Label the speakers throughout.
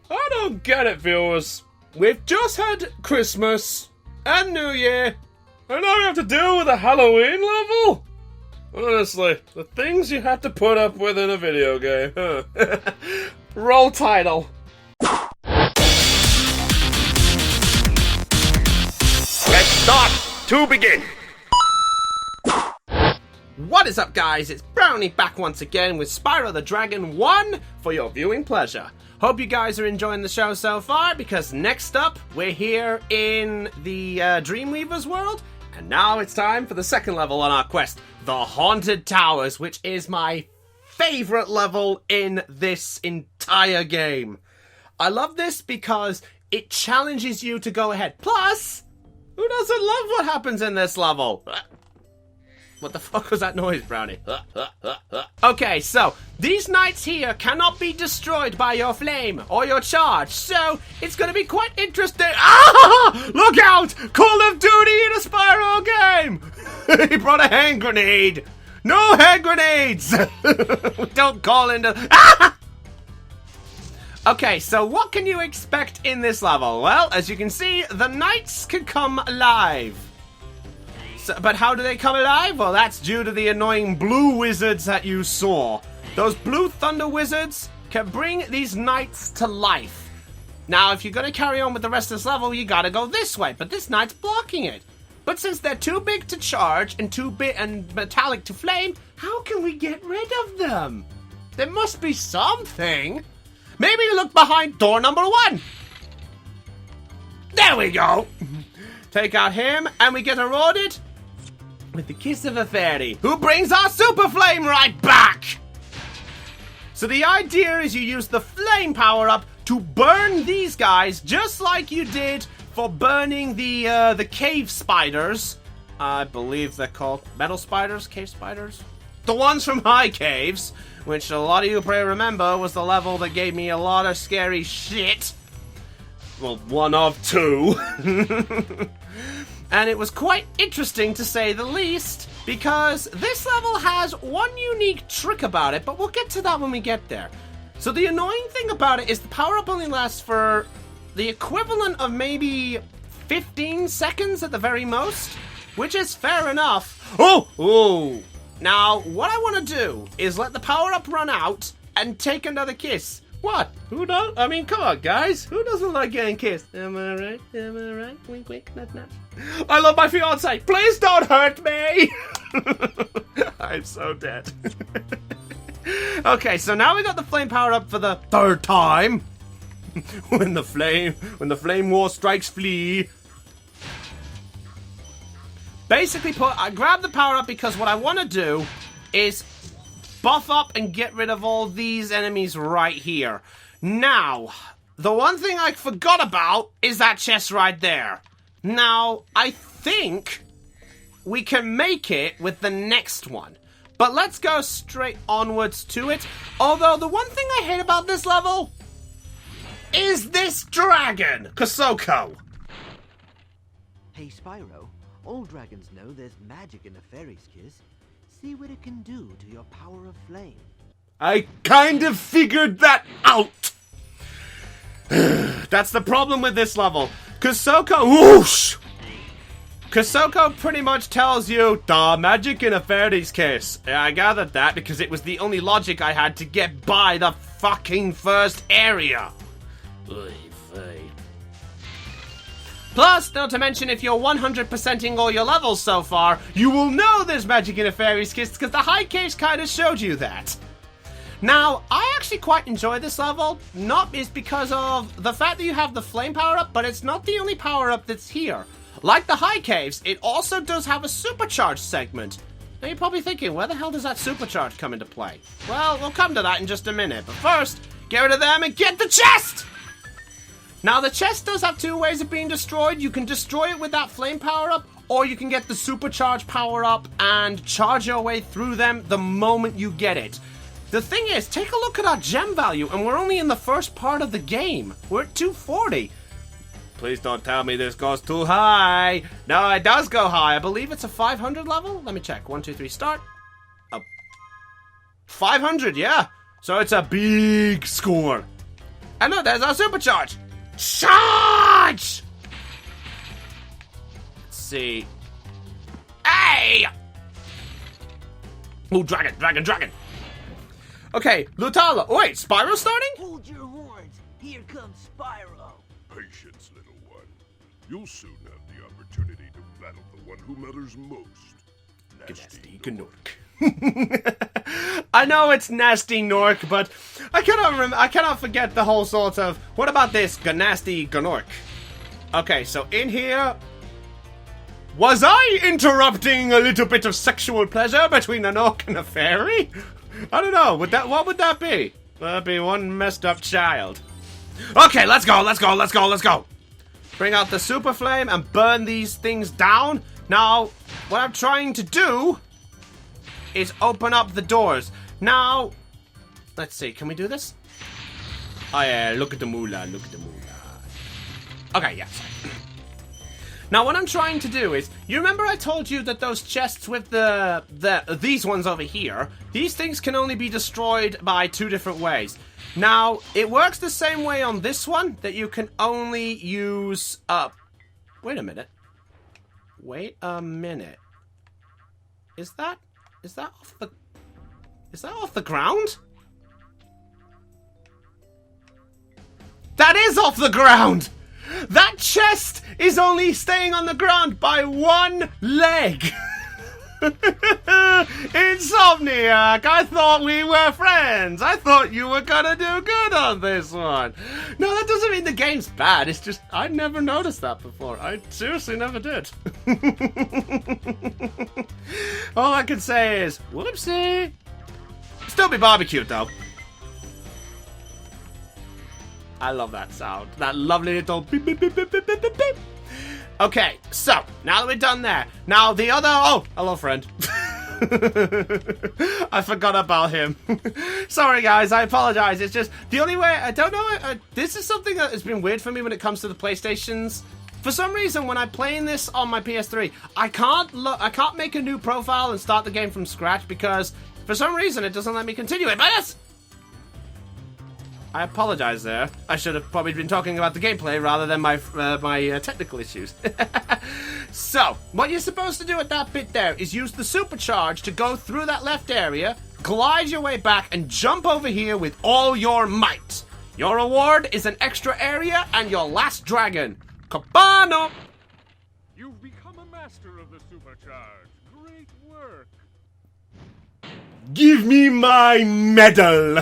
Speaker 1: I don't get it, viewers. We've just had Christmas and New Year, and now we have to deal with a Halloween level? Honestly, the things you have to put up with in a video game, huh? Roll title.
Speaker 2: Let's start to begin.
Speaker 3: What is up, guys? It's Brownie back once again with Spyro the Dragon 1 for your viewing pleasure. Hope you guys are enjoying the show so far, because next up, we're here in the Dreamweaver's world, and now it's time for the second level on our quest, the Haunted Towers, which is my favorite level in this entire game. I love this because it challenges you to go ahead. Plus, who doesn't love what happens in this level? What the fuck was that noise, Brownie? Okay, so, these knights here cannot be destroyed by your flame or your charge, so it's gonna be quite interesting. Ah! Look out! Call of Duty in a Spyro game! He brought a hand grenade! No hand grenades! Don't call into... Ah! Okay, so what can you expect in this level? Well, as you can see, the knights can come alive. But how do they come alive? Well, that's due to the annoying blue wizards that you saw. Those blue thunder wizards can bring these knights to life. Now, if you're going to carry on with the rest of this level, you gotta go this way, but this knight's blocking it. But since they're too big to charge and too big and metallic to flame, how can we get rid of them? There must be something. Maybe look behind door number 1. There we go. Take out him, and we get rewarded with the kiss of a fairy, who brings our super flame right back! So the idea is you use the flame power-up to burn these guys, just like you did for burning the cave spiders. I believe they're called metal spiders, cave spiders? The ones from High Caves, which a lot of you probably remember was the level that gave me a lot of scary shit. Well, one of 2. And it was quite interesting, to say the least, because this level has one unique trick about it, but we'll get to that when we get there. So the annoying thing about it is the power-up only lasts for the equivalent of maybe 15 seconds at the very most, which is fair enough. Oh! Now, what I want to do is let the power-up run out and take another kiss. What? Who don't? I mean, come on, guys. Who doesn't like getting kissed? Am I right? Am I right? Wink, wink, nut, nut. I love my fiance. Please don't hurt me. I'm so dead. Okay, so now we got the flame power up for the 3rd time. when the flame war strikes flee. Basically, I grab the power up because what I want to do is buff up and get rid of all these enemies right here. Now, the one thing I forgot about is that chest right there. Now, I think we can make it with the next one. But let's go straight onwards to it. Although, the one thing I hate about this level is this dragon, Kosoko.
Speaker 4: Hey, Spyro, all dragons know there's magic in a fairy's kiss. See what it can do to your power of flame.
Speaker 1: I kind of figured that out. That's the problem with this level. Kosoko, whoosh! Kosoko pretty much tells you, the magic in a fairy's kiss. I gathered that because it was the only logic I had to get by the fucking first area. Plus, not to mention, if you're 100%ing all your levels so far, you will know there's magic in a fairy's kiss because the High Caves kind of showed you that. Now, I actually quite enjoy this level, not is because of the fact that you have the flame power-up, but it's not the only power-up that's here. Like the High Caves, it also does have a supercharged segment. Now you're probably thinking, where the hell does that supercharge come into play? Well, we'll come to that in just a minute, but first, get rid of them and get the chest! Now, the chest does have 2 ways of being destroyed. You can destroy it with that flame power-up, or you can get the supercharged power-up and charge your way through them the moment you get it. The thing is, take a look at our gem value, and we're only in the first part of the game. We're at 240. Please don't tell me this goes too high. No, it does go high. I believe it's a 500 level. Let me check. 1, 2, 3, start. Oh. 500, yeah. So it's a big score.
Speaker 3: And no, there's our supercharge. Charge! Let's see. Hey! Oh, dragon. Okay, Lutala. Oh, wait, Spyro starting?
Speaker 4: Hold your horns. Here comes Spyro.
Speaker 5: Patience, little one. You'll soon have the opportunity to battle the one who matters most. Nasty
Speaker 3: Gnork. I know it's Nasty Gnork, but I cannot forget the whole sort of. What about this Nasty Gnork? Okay, so in here, was I interrupting a little bit of sexual pleasure between an orc and a fairy? I don't know. What would that be? That'd be one messed up child. Okay, let's go. Bring out the super flame and burn these things down. Now, what I'm trying to do is open up the doors. Now, let's see. Can we do this? Oh yeah, look at the moolah. Okay, yeah, sorry. Now, what I'm trying to do is, you remember I told you that those chests with these ones over here, these things can only be destroyed by 2 different ways. Now, it works the same way on this one, that you can only use, wait a minute. Is that off the ground? That is off the ground! That chest is only staying on the ground by 1 leg! Insomniac, I thought we were friends! I thought you were gonna do good on this one! No, that doesn't mean the game's bad, it's just, I never noticed that before. I seriously never did. All I can say is, whoopsie! Still be barbecued, though. I love that sound. That lovely little beep, beep, beep, beep, beep, beep, beep, beep. Okay, so, now that we're done there, now the other... Oh, hello, friend. I forgot about him. Sorry, guys, I apologize. It's just, the only way... I don't know... this is something that has been weird for me when it comes to the PlayStations. For some reason, when I'm playing this on my PS3, I can't make a new profile and start the game from scratch because, for some reason, it doesn't let me continue it. But yes! I apologize there. I should have probably been talking about the gameplay rather than my technical issues. So, what you're supposed to do at that bit there is use the supercharge to go through that left area, glide your way back, and jump over here with all your might. Your reward is an extra area and your last dragon. Cabano!
Speaker 5: You've become a master of the supercharge. Great work.
Speaker 3: Give me my medal!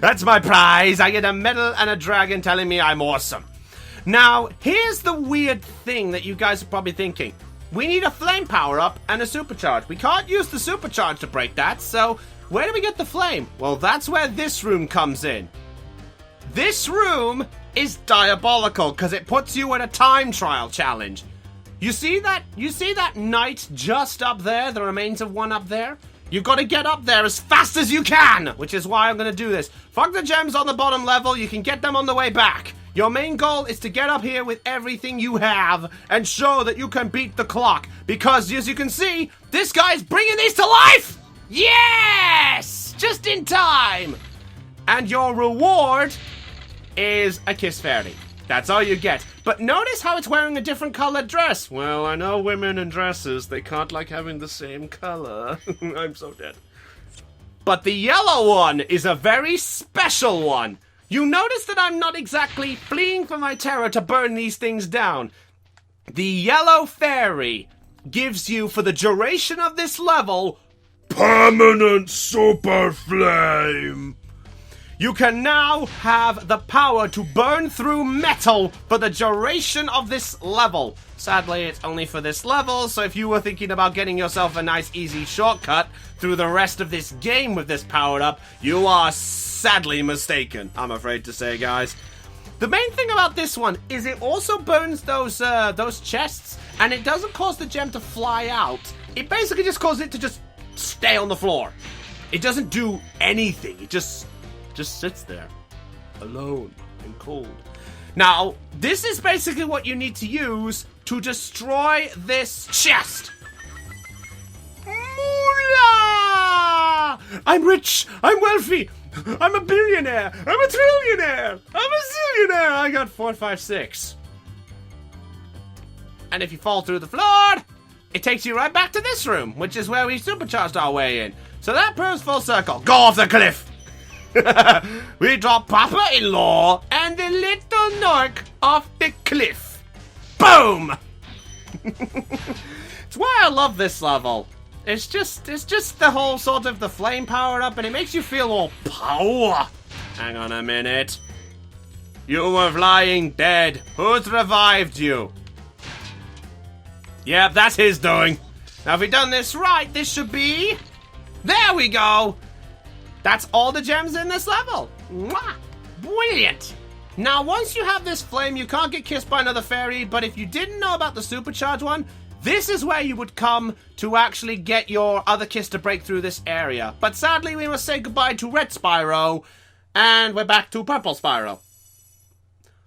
Speaker 3: That's my prize. I get a medal and a dragon telling me I'm awesome. Now, here's the weird thing that you guys are probably thinking. We need a flame power-up and a supercharge. We can't use the supercharge to break that, so where do we get the flame? Well, that's where this room comes in. This room is diabolical because it puts you in a time trial challenge. You see that knight just up there, the remains of one up there? You've got to get up there as fast as you can, which is why I'm going to do this. Fuck the gems on the bottom level, you can get them on the way back. Your main goal is to get up here with everything you have and show that you can beat the clock. Because, as you can see, this guy's bringing these to life! Yes! Just in time! And your reward is a kiss fairy. That's all you get. But notice how it's wearing a different colored dress. Well, I know women in dresses, they can't like having the same color. I'm so dead. But the yellow one is a very special one. You notice that I'm not exactly fleeing from my terror to burn these things down. The yellow fairy gives you, for the duration of this level, permanent super flame. You can now have the power to burn through metal for the duration of this level. Sadly, it's only for this level, so if you were thinking about getting yourself a nice, easy shortcut through the rest of this game with this powered up, you are sadly mistaken, I'm afraid to say, guys. The main thing about this one is it also burns those chests, and it doesn't cause the gem to fly out. It basically just causes it to just stay on the floor. It doesn't do anything. It just sits there, alone and cold. Now, this is basically what you need to use to destroy this chest. Moolah! I'm rich, I'm wealthy,
Speaker 1: I'm a billionaire! I'm a trillionaire! I'm a zillionaire! I got 4, 5, 6. And if you fall through the floor, it takes you right back to this room, which is where we supercharged our way in. So that proves full circle. Go off the cliff! We drop Papa-in-law and the little Nork off the cliff. Boom! It's why I love this level. It's just the whole sort of the flame power up, and it makes you feel all power. Hang on a minute. You were lying dead. Who's revived you? Yep, that's his doing. Now, if we've done this right, this should be... There we go! That's all the gems in this level. Mwah! Brilliant! Now, once you have this flame, you can't get kissed by another fairy, but if you didn't know about the supercharged one, this is where you would come to actually get your other kiss to break through this area. But sadly, we must say goodbye to Red Spyro, and we're back to Purple Spyro.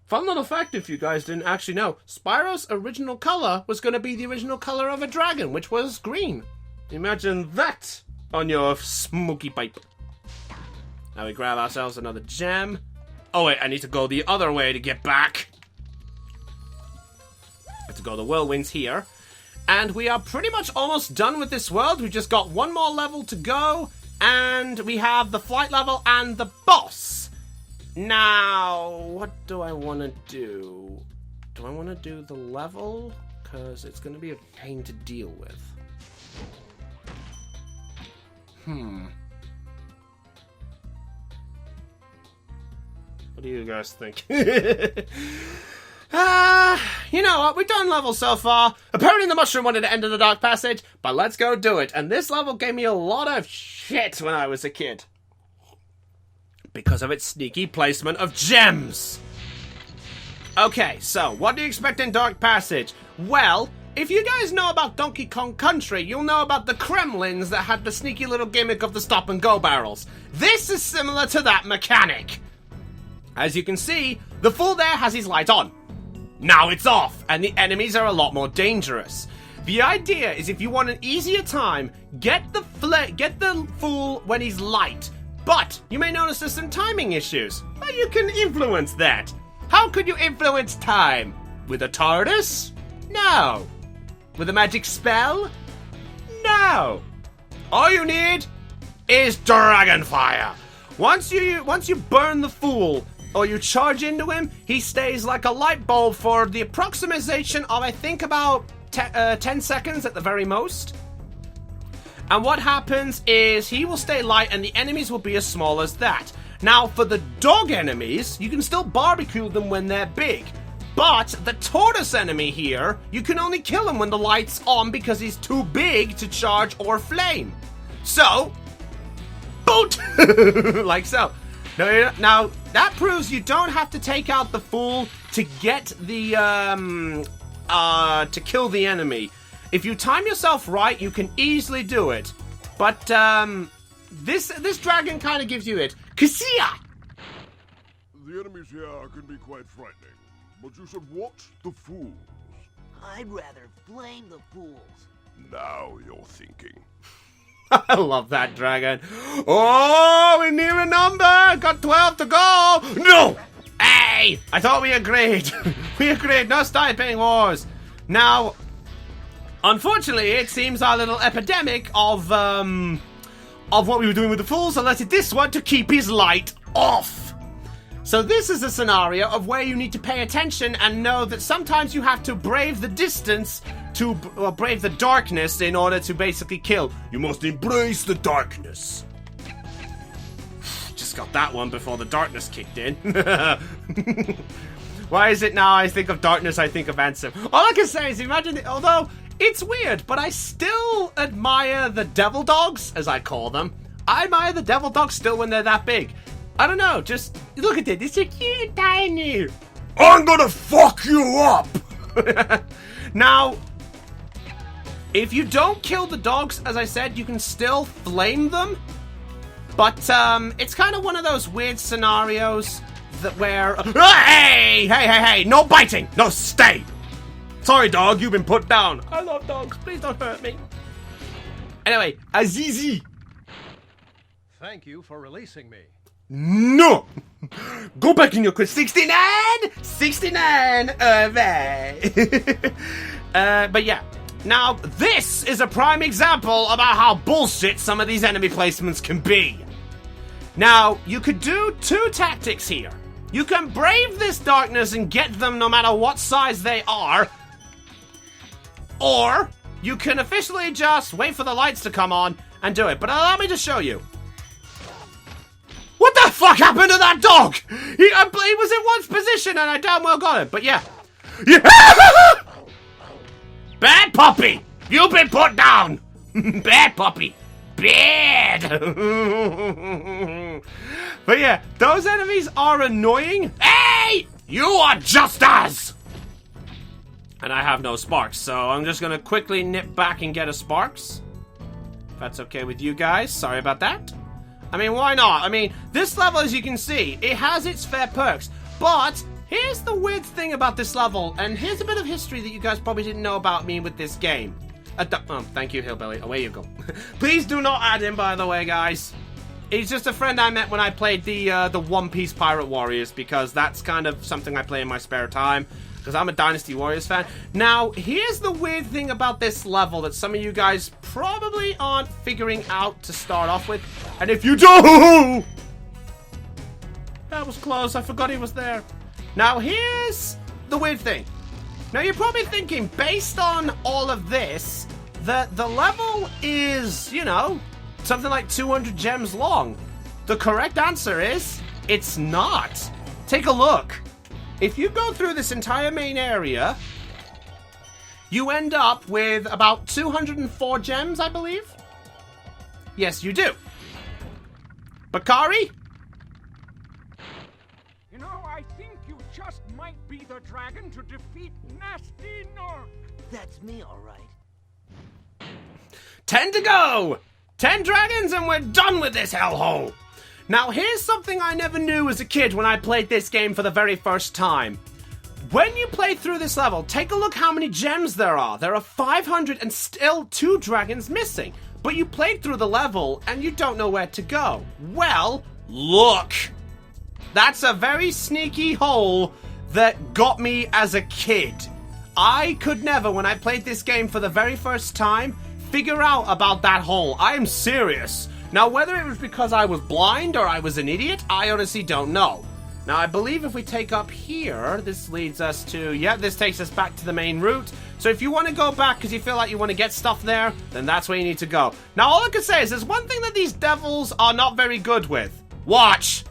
Speaker 1: Fun little fact, if you guys didn't actually know, Spyro's original color was going to be the original color of a dragon, which was green. Imagine that on your smoky pipe. Now we grab ourselves another gem. Oh wait, I need to go the other way to get back. I have to go the whirlwinds here. And we are pretty much almost done with this world. We've just got one more level to go. And we have the flight level and the boss. Now, what do I want to do? Do I want to do the level? Because it's going to be a pain to deal with. What do you guys think? You know what? We've done levels so far. Apparently the mushroom wanted to enter the dark passage, but let's go do it. And this level gave me a lot of shit when I was a kid. Because of its sneaky placement of gems. Okay, so what do you expect in Dark Passage? Well, if you guys know about Donkey Kong Country, you'll know about the Kremlins that had the sneaky little gimmick of the stop-and-go barrels. This is similar to that mechanic. As you can see, the fool there has his light on. Now it's off, and the enemies are a lot more dangerous. The idea is if you want an easier time, get the fool when he's light. But you may notice there's some timing issues. Well, you can influence that. How could you influence time? With a TARDIS? No. With a magic spell? No. All you need is Dragon Fire. Once you burn the fool, or you charge into him, he stays like a light bulb for the approximation of, I think, about 10 seconds at the very most. And what happens is he will stay light and the enemies will be as small as that. Now, for the dog enemies, you can still barbecue them when they're big. But the tortoise enemy here, you can only kill him when the light's on because he's too big to charge or flame. So, boot! Like so. Now, that proves you don't have to take out the fool to get the, to kill the enemy. If you time yourself right, you can easily do it. But, this dragon kind of gives you it. Cassia!
Speaker 5: The enemies here can be quite frightening, but you should watch the fools.
Speaker 4: I'd rather flame the fools.
Speaker 5: Now you're thinking.
Speaker 1: I love that dragon. Oh, we're near a number. Got 12 to go. No! Hey! I thought we agreed. We agreed. No sniping wars. Now, unfortunately, it seems our little epidemic of what we were doing with the fools alerted this one to keep his light off. So this is a scenario of where you need to pay attention and know that sometimes you have to brave the distance to brave the darkness in order to basically kill. You must embrace the darkness. Just got that one before the darkness kicked in. Why is it now I think of darkness, I think of Ansem? All I can say is imagine it, although it's weird, but I still admire the devil dogs, as I call them. I admire the devil dogs still when they're that big. I don't know, just look at it. It's so cute, tiny.
Speaker 5: I'm gonna fuck you up!
Speaker 1: Now, if you don't kill the dogs, as I said, you can still flame them. But it's kind of one of those weird scenarios that where hey, no biting, no, stay. Sorry, dog, you've been put down. I love dogs. Please don't hurt me. Anyway, Azizi.
Speaker 6: Thank you for releasing me.
Speaker 1: No! Go back in your quiz. 69! 69! But yeah. Now, this is a prime example about how bullshit some of these enemy placements can be. Now, you could do two tactics here. You can brave this darkness and get them no matter what size they are. Or, you can officially just wait for the lights to come on and do it. But allow me to show you. What the fuck happened to that dog? He was in one position and I damn well got it. But yeah. Bad puppy! You've been put down! Bad puppy! Bad! But yeah, those enemies are annoying. Hey! You are just as! And I have no sparks, so I'm just gonna quickly nip back and get a sparks. If that's okay with you guys. Sorry about that. I mean, why not? I mean, this level, as you can see, it has its fair perks. But here's the weird thing about this level, and here's a bit of history that you guys probably didn't know about me with this game. Oh, thank you, Hillbilly. Away you go. Please do not add him, by the way, guys. He's just a friend I met when I played the One Piece Pirate Warriors, because that's kind of something I play in my spare time, because I'm a Dynasty Warriors fan. Now, here's the weird thing about this level that some of you guys probably aren't figuring out to start off with. And if you do... That was close. I forgot he was there. Now, here's the weird thing. Now, you're probably thinking, based on all of this, that the level is, you know, something like 200 gems long. The correct answer is, it's not. Take a look. If you go through this entire main area, you end up with about 204 gems, I believe. Yes, you do. Bakari?
Speaker 6: You know, I think you just might be the dragon to defeat Nasty North.
Speaker 4: That's me, all right.
Speaker 1: 10 to go! 10 dragons and we're done with this hellhole! Now here's something I never knew as a kid when I played this game for the very first time. When you play through this level, take a look how many gems there are. There are 500 and still 2 dragons missing. But you played through the level and you don't know where to go. Well, look! That's a very sneaky hole that got me as a kid. I could never, when I played this game for the very first time, figure out about that hole. I am serious. Now, whether it was because I was blind or I was an idiot, I honestly don't know. Now, I believe if we take up here, this leads us to... Yeah, this takes us back to the main route. So if you want to go back because you feel like you want to get stuff there, then that's where you need to go. Now, all I can say is there's one thing that these devils are not very good with. Watch!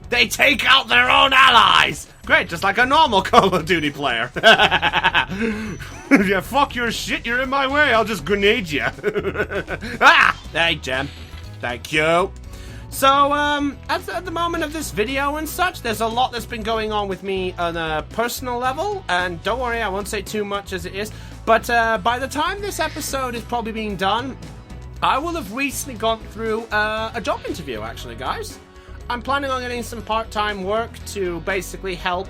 Speaker 1: They take out their own allies! Great, just like a normal Call of Duty player. Yeah, fuck your shit, you're in my way, I'll just grenade you. Ah! Hey, Gem. Thank you. So, at the moment of this video and such, there's a lot that's been going on with me on a personal level, and don't worry, I won't say too much as it is, but by the time this episode is probably being done, I will have recently gone through a job interview, actually, guys. I'm planning on getting some part-time work to basically help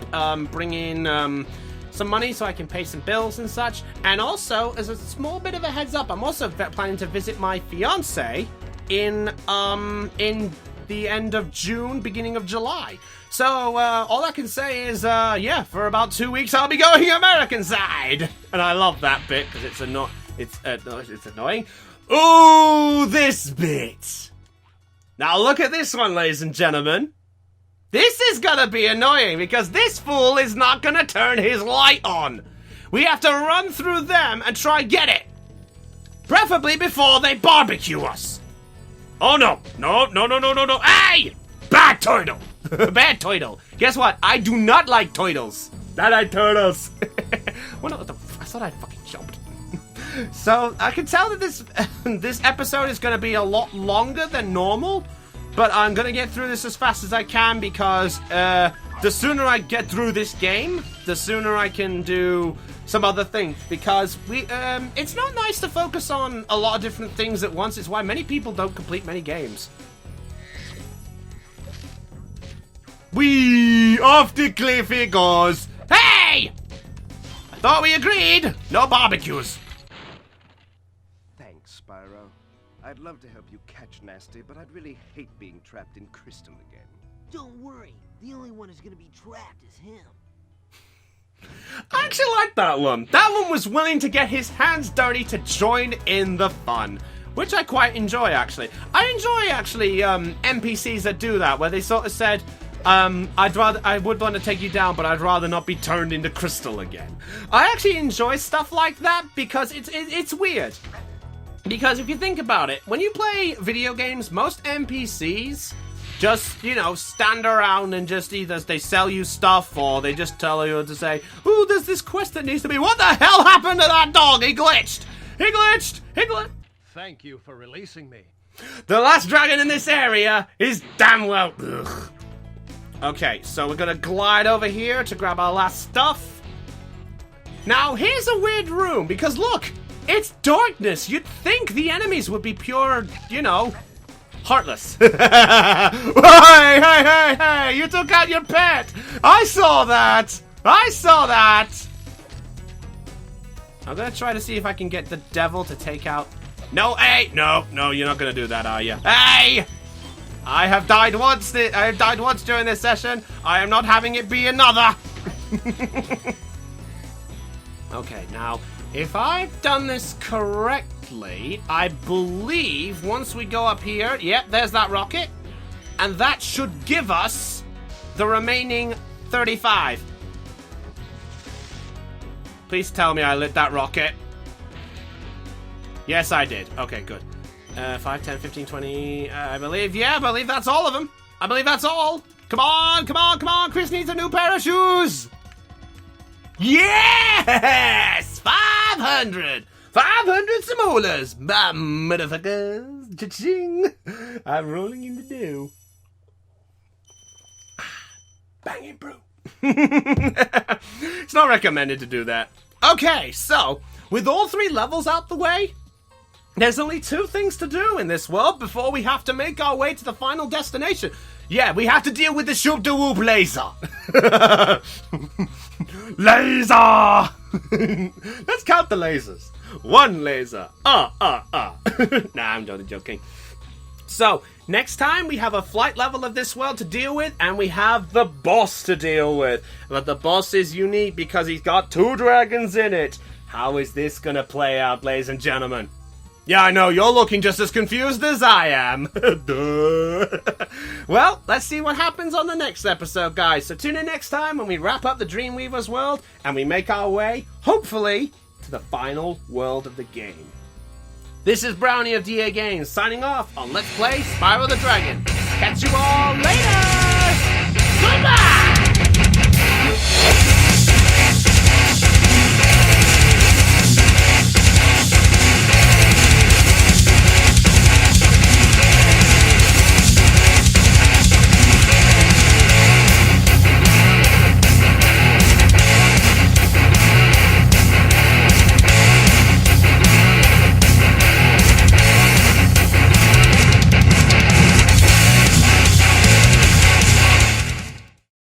Speaker 1: bring in some money so I can pay some bills and such. And also, as a small bit of a heads up, I'm also planning to visit my fiance in the end of June, beginning of July. So all I can say is, yeah, for about 2 weeks I'll be going American side, and I love that bit because it's annoying. Ooh, this bit. Now look at this one, ladies and gentlemen. This is gonna be annoying because this fool is not gonna turn his light on. We have to run through them and try get it. Preferably before they barbecue us. Oh no, no. Hey! Bad turtle! Bad turtle. Guess what? I do not like turtles. That I turtles. Well, no, I thought I fucking jumped. So, I can tell that this episode is going to be a lot longer than normal, but I'm going to get through this as fast as I can because the sooner I get through this game, the sooner I can do some other things, because it's not nice to focus on a lot of different things at once. It's why many people don't complete many games. We off the cliff it goes. Hey! I thought we agreed. No barbecues.
Speaker 4: Thanks, Spyro.
Speaker 7: I'd love to help you catch Nasty, but I'd really hate being trapped in Crystal again.
Speaker 4: Don't worry. The only one who's gonna be trapped is him.
Speaker 1: I actually like that one. That one was willing to get his hands dirty to join in the fun, which I quite enjoy, actually. I enjoy, actually, NPCs that do that, where they sort of said, I would want to take you down, but I'd rather not be turned into crystal again. I actually enjoy stuff like that because it's weird. Because if you think about it, when you play video games, most NPCs just, you know, stand around and just either they sell you stuff or they just tell you to say, ooh, there's this quest that needs to be. What the hell happened to that dog? He glitched! He glitched! He glitched!
Speaker 6: Thank you for releasing me.
Speaker 1: The last dragon in this area is damn well. Ugh. Okay, so we're gonna glide over here to grab our last stuff. Now, here's a weird room because look, it's darkness. You'd think the enemies would be pure, you know, heartless. Hey! You took out your pet! I saw that! I saw that! I'm gonna try to see if I can get the devil to take out... No, hey! No, you're not gonna do that, are you? Hey! I have died once during this session. I am not having it be another. Okay, now, if I've done this correctly, I believe once we go up here, yep, there's that rocket, and that should give us the remaining 35. Please tell me I lit that rocket. Yes, I did. Okay, good. 5, 10, 15, 20, I believe that's all of them. I believe that's all. Come on. Chris needs a new pair of shoes. Yes! 500! 500 simolas! Motherfuckers! Cha-ching! I'm rolling in the dough. Banging brew. It's not recommended to do that. Okay, so, with all 3 levels out the way, there's only 2 things to do in this world before we have to make our way to the final destination. Yeah, we have to deal with the Shoop-de-Whoop laser. Laser! Let's count the lasers. 1 laser. Nah, I'm only joking. So, next time we have a flight level of this world to deal with, and we have the boss to deal with. But the boss is unique because he's got 2 dragons in it. How is this gonna play out, ladies and gentlemen? Yeah, I know, you're looking just as confused as I am. Duh. Well, let's see what happens on the next episode, guys. So tune in next time when we wrap up the Dreamweaver's world and we make our way, hopefully, to the final world of the game. This is Brownie of DAGames signing off on Let's Play Spyro the Dragon. Catch you all later! Goodbye!